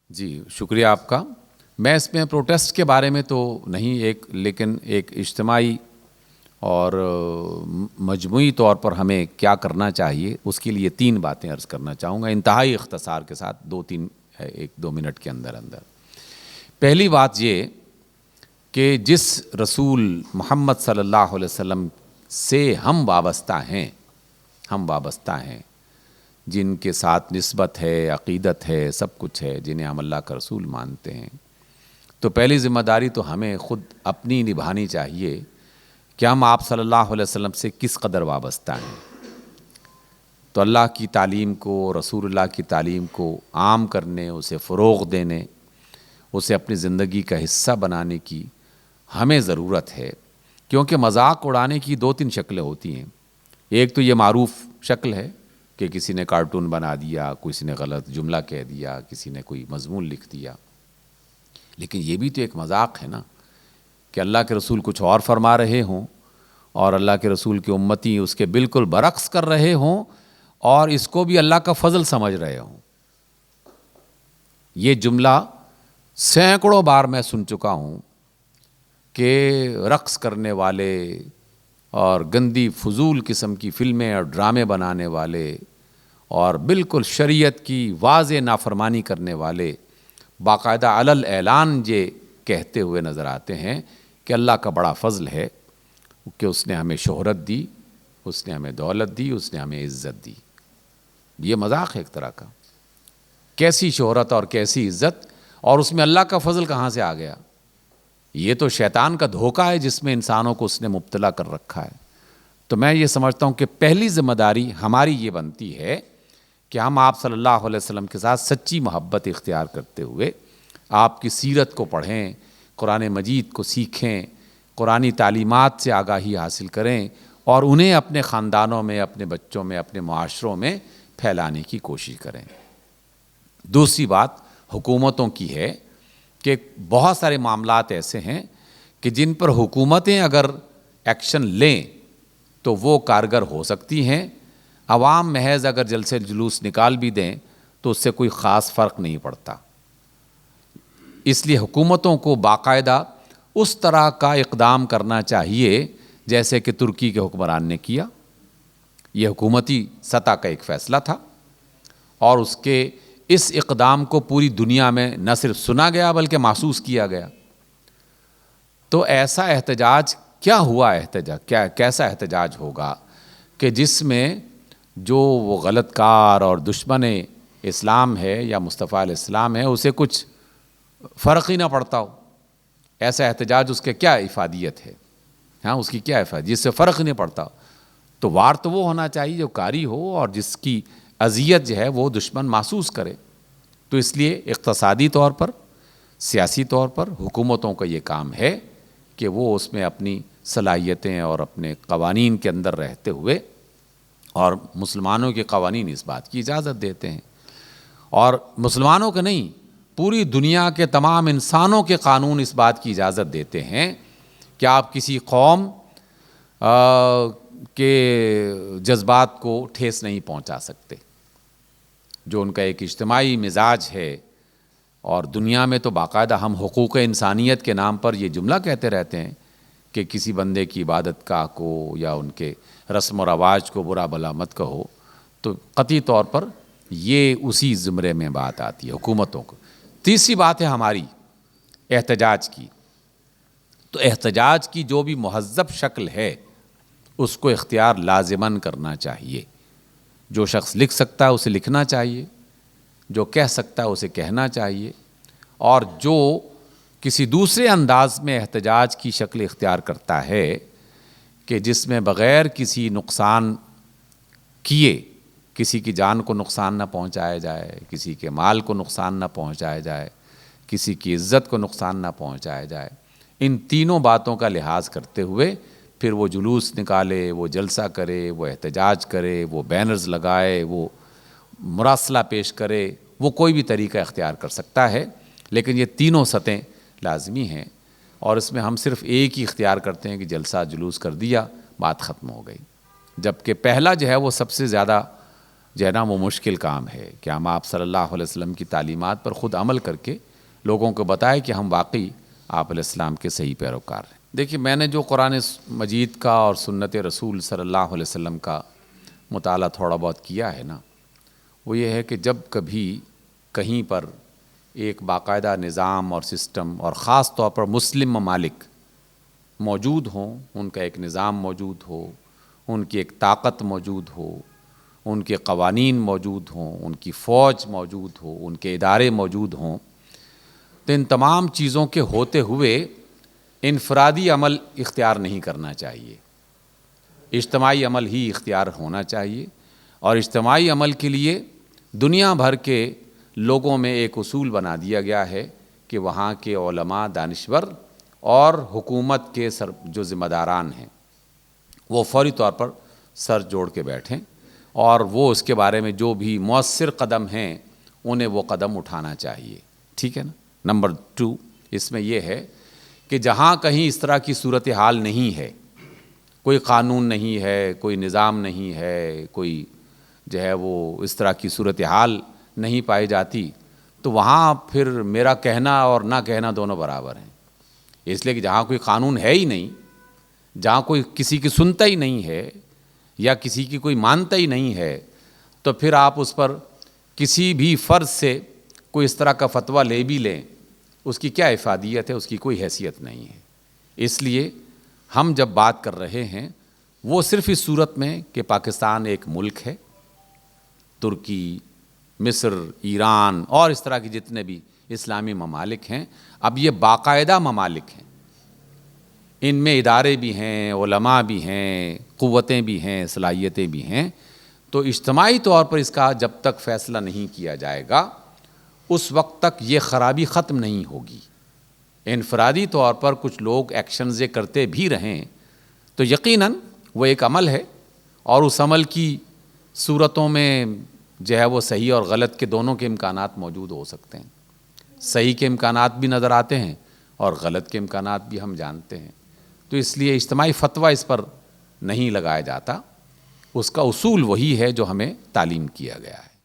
جی شکریہ آپ کا. میں اس میں پروٹیسٹ کے بارے میں تو نہیں لیکن ایک اجتماعی اور مجموعی طور پر ہمیں کیا کرنا چاہیے اس کے لیے 3 باتیں عرض کرنا چاہوں گا انتہائی اختصار کے ساتھ، 1-2 منٹ کے اندر. پہلی بات یہ کہ جس رسول محمد صلی اللہ علیہ وسلم سے ہم وابستہ ہیں، جن کے ساتھ نسبت ہے، عقیدت ہے، سب کچھ ہے، جنہیں ہم اللہ کا رسول مانتے ہیں، تو پہلی ذمہ داری تو ہمیں خود اپنی نبھانی چاہیے کہ ہم آپ صلی اللہ علیہ وسلم سے کس قدر وابستہ ہیں. تو اللہ کی تعلیم کو، رسول اللہ کی تعلیم کو عام کرنے، اسے فروغ دینے، اسے اپنی زندگی کا حصہ بنانے کی ہمیں ضرورت ہے. کیونکہ مذاق اڑانے کی 2-3 شکلیں ہوتی ہیں. ایک تو یہ معروف شکل ہے کہ کسی نے کارٹون بنا دیا، کسی نے غلط جملہ کہہ دیا، کسی نے کوئی مضمون لکھ دیا. لیکن یہ بھی تو ایک مذاق ہے نا کہ اللہ کے رسول کچھ اور فرما رہے ہوں اور اللہ کے رسول کے امتی اس کے بالکل برعکس کر رہے ہوں اور اس کو بھی اللہ کا فضل سمجھ رہے ہوں. یہ جملہ سینکڑوں بار میں سن چکا ہوں کہ رقص کرنے والے اور گندی فضول قسم کی فلمیں اور ڈرامے بنانے والے اور بالکل شریعت کی واضح نافرمانی کرنے والے باقاعدہ علل اعلان یہ کہتے ہوئے نظر آتے ہیں کہ اللہ کا بڑا فضل ہے کہ اس نے ہمیں شہرت دی، اس نے ہمیں دولت دی، اس نے ہمیں عزت دی. یہ مذاق ہے ایک طرح کا. کیسی شہرت اور کیسی عزت، اور اس میں اللہ کا فضل کہاں سے آ گیا؟ یہ تو شیطان کا دھوکہ ہے جس میں انسانوں کو اس نے مبتلا کر رکھا ہے. تو میں یہ سمجھتا ہوں کہ پہلی ذمہ داری ہماری یہ بنتی ہے کہ ہم آپ صلی اللہ علیہ وسلم کے ساتھ سچی محبت اختیار کرتے ہوئے آپ کی سیرت کو پڑھیں، قرآن مجید کو سیکھیں، قرآنی تعلیمات سے آگاہی حاصل کریں اور انہیں اپنے خاندانوں میں، اپنے بچوں میں، اپنے معاشروں میں پھیلانے کی کوشش کریں. دوسری بات حکومتوں کی ہے کہ بہت سارے معاملات ایسے ہیں کہ جن پر حکومتیں اگر ایکشن لیں تو وہ کارگر ہو سکتی ہیں. عوام محض اگر جلسے جلوس نکال بھی دیں تو اس سے کوئی خاص فرق نہیں پڑتا. اس لیے حکومتوں کو باقاعدہ اس طرح کا اقدام کرنا چاہیے جیسے کہ ترکی کے حکمران نے کیا. یہ حکومتی سطح کا ایک فیصلہ تھا اور اس اقدام کو پوری دنیا میں نہ صرف سنا گیا بلکہ محسوس کیا گیا. تو ایسا احتجاج کیا ہوا؟ کیسا احتجاج ہوگا کہ جس میں جو وہ غلط کار اور دشمن اسلام ہے یا مصطفیٰ علیہ السلام ہے اسے کچھ فرق ہی نہ پڑتا ہو. ایسا احتجاج اس کے کیا افادیت ہے؟ اس کی کیا افادیت جس سے فرق ہی نہیں پڑتا ہو؟ تو وار تو وہ ہونا چاہیے جو کاری ہو اور جس کی اذیت جو ہے وہ دشمن محسوس کرے. تو اس لیے اقتصادی طور پر، سیاسی طور پر حکومتوں کا یہ کام ہے کہ وہ اس میں اپنی صلاحیتیں اور اپنے قوانین کے اندر رہتے ہوئے، اور مسلمانوں کے قوانین اس بات کی اجازت دیتے ہیں، اور مسلمانوں کے نہیں پوری دنیا کے تمام انسانوں کے قانون اس بات کی اجازت دیتے ہیں کہ آپ کسی قوم کے جذبات کو ٹھیس نہیں پہنچا سکتے. جو ان کا ایک اجتماعی مزاج ہے، اور دنیا میں تو باقاعدہ ہم حقوق انسانیت کے نام پر یہ جملہ کہتے رہتے ہیں کہ کسی بندے کی عبادت گاہ کو یا ان کے رسم و رواج کو برا بھلا مت کہو. تو قطعی طور پر یہ اسی زمرے میں بات آتی ہے حکومتوں کو. تیسری بات ہے ہماری احتجاج کی. تو احتجاج کی جو بھی مہذب شکل ہے اس کو اختیار لازماً کرنا چاہیے. جو شخص لکھ سکتا ہے اسے لکھنا چاہیے، جو کہہ سکتا ہے اسے کہنا چاہیے، اور جو کسی دوسرے انداز میں احتجاج کی شکل اختیار کرتا ہے کہ جس میں بغیر کسی نقصان کیے کسی کی جان کو نقصان نہ پہنچایا جائے، کسی کے مال کو نقصان نہ پہنچایا جائے، کسی کی عزت کو نقصان نہ پہنچایا جائے، ان تینوں باتوں کا لحاظ کرتے ہوئے پھر وہ جلوس نکالے، وہ جلسہ کرے، وہ احتجاج کرے، وہ بینرز لگائے، وہ مراسلہ پیش کرے، وہ کوئی بھی طریقہ اختیار کر سکتا ہے. لیکن یہ تینوں سطحیں لازمی ہیں، اور اس میں ہم صرف ایک ہی اختیار کرتے ہیں کہ جلسہ جلوس کر دیا، بات ختم ہو گئی. جبکہ پہلا جو ہے وہ سب سے زیادہ جو ہے نا وہ مشکل کام ہے کہ ہم آپ صلی اللہ علیہ وسلم کی تعلیمات پر خود عمل کر کے لوگوں کو بتائیں کہ ہم واقعی آپ علیہ السلام کے صحیح پیروکار ہیں۔ دیکھیے، میں نے جو قرآن مجید کا اور سنت رسول صلی اللہ علیہ وسلم کا مطالعہ تھوڑا بہت کیا ہے نا، وہ یہ ہے کہ جب کبھی کہیں پر ایک باقاعدہ نظام اور سسٹم، اور خاص طور پر مسلم ممالک موجود ہوں، ان کا ایک نظام موجود ہو، ان کی ایک طاقت موجود ہو، ان کے قوانین موجود ہوں، ان کی فوج موجود ہو، ان کے ادارے موجود ہوں، تو ان تمام چیزوں کے ہوتے ہوئے انفرادی عمل اختیار نہیں کرنا چاہیے، اجتماعی عمل ہی اختیار ہونا چاہیے۔ اور اجتماعی عمل کے لیے دنیا بھر کے لوگوں میں ایک اصول بنا دیا گیا ہے کہ وہاں کے علماء، دانشور اور حکومت کے جو ذمہ داران ہیں وہ فوری طور پر سر جوڑ کے بیٹھیں، اور وہ اس کے بارے میں جو بھی مؤثر قدم ہیں انہیں وہ قدم اٹھانا چاہیے، ٹھیک ہے نا۔ نمبر 2 اس میں یہ ہے کہ جہاں کہیں اس طرح کی صورتحال نہیں ہے، کوئی قانون نہیں ہے، کوئی نظام نہیں ہے، کوئی جو ہے وہ اس طرح کی صورتحال نہیں پائی جاتی، تو وہاں پھر میرا کہنا اور نہ کہنا دونوں برابر ہیں۔ اس لیے کہ جہاں کوئی قانون ہے ہی نہیں، جہاں کوئی کسی کی سنتا ہی نہیں ہے یا کسی کی کوئی مانتا ہی نہیں ہے، تو پھر آپ اس پر کسی بھی فرض سے کوئی اس طرح کا فتویٰ لے بھی لیں، اس کی کیا افادیت ہے، اس کی کوئی حیثیت نہیں ہے۔ اس لیے ہم جب بات کر رہے ہیں وہ صرف اس صورت میں کہ پاکستان ایک ملک ہے، ترکی، مصر، ایران اور اس طرح کی جتنے بھی اسلامی ممالک ہیں، اب یہ باقاعدہ ممالک ہیں، ان میں ادارے بھی ہیں، علماء بھی ہیں، قوتیں بھی ہیں، صلاحیتیں بھی ہیں، تو اجتماعی طور پر اس کا جب تک فیصلہ نہیں کیا جائے گا اس وقت تک یہ خرابی ختم نہیں ہوگی۔ انفرادی طور پر کچھ لوگ ایکشنز یہ کرتے بھی رہیں تو یقیناً وہ ایک عمل ہے، اور اس عمل کی صورتوں میں جو ہے وہ صحیح اور غلط کے دونوں کے امکانات موجود ہو سکتے ہیں، صحیح کے امکانات بھی نظر آتے ہیں اور غلط کے امکانات بھی ہم جانتے ہیں۔ تو اس لیے اجتماعی فتویٰ اس پر نہیں لگایا جاتا، اس کا اصول وہی ہے جو ہمیں تعلیم کیا گیا ہے۔